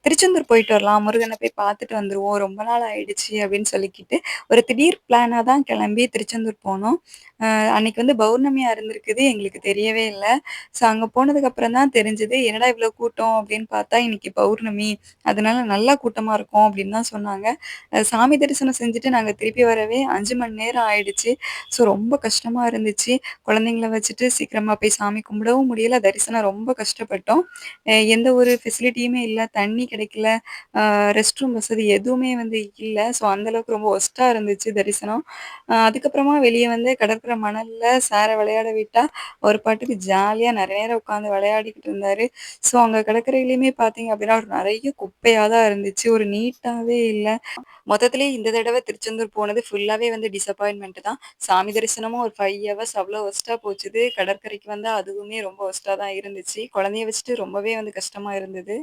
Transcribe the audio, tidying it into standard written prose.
திருச்செந்தூர் போயிட்டு வரலாம். முருகன போய் பார்த்துட்டு வந்துருவோம். ரொம்ப நாள் ஆயிடுச்சு அப்படின்னு சொல்லிக்கிட்டு, ஒரு திடீர் பிளானா தான் கிளம்பி திருச்செந்தூர் போனோம். அன்னைக்கு வந்து பௌர்ணமியா இருந்திருக்குது. எங்களுக்கு தெரியவே இல்ல. ஸோ அங்க போனதுக்கப்புறம் தான் தெரிஞ்சது. என்னடா இவ்ளோ கூட்டம் அப்படின்னு பார்த்தா, இன்னைக்கு பௌர்ணமி. அதனால நல்லா கூட்டமா இருக்கும் அப்படின்னு தான் சொன்னாங்க. சாமி தரிசனம் செஞ்சுட்டு நாங்க திருப்பி வரவே 5 மணி நேரம் ஆயிடுச்சு. ஸோ ரொம்ப கஷ்டமா இருந்துச்சு. குழந்தைங்கள வச்சுட்டு சீக்கிரமா போய் சாமி கும்பிடவும் முடியல. தரிசனம் ரொம்ப கஷ்டப்பட்டோம். எந்த ஒரு ஃபெசிலிட்டியுமே இல்ல. தண்ணி கிடைக்கல. ரெஸ்ட் ரூம் வசதி எதுவுமே வந்து இல்ல. ஸோ அந்த அளவுக்கு ரொம்ப வொர்ஸ்ட்டா இருந்துச்சு தரிசனம். அதுக்கப்புறமா வெளிய வந்து கடற்கரை மணல்ல சார விளையாட விட்டா, அவர் பாட்டுக்கு ஜாலியா நெறைய நேரம் உட்காந்து விளையாடிக்கிட்டு இருந்தாரு. ஸோ அங்க கடற்கரையிலயுமே பார்த்தீங்க அப்படின்னா, ஒரு நெறைய குப்பையா தான் இருந்துச்சு. ஒரு நீட்டாவே இல்ல. மொத்தத்திலே இந்த தடவ திருச்செந்தூர் போனது ஃபுல்லாவே வந்து டிசப்பாயின்ட்மென்ட் தான். சாமி தரிசனமும் ஒரு 5 ஹவர்ஸ் அவ்ளோ வொர்ஸ்ட்டா போச்சுது. கடற்கரைக்கு வந்தா அதுவுமே ரொம்ப வொர்ஸ்ட்டா தான் இருந்துச்சு. குழந்தைய வச்சுட்டு ரொம்பவே வந்து கஷ்டமா இருந்தது.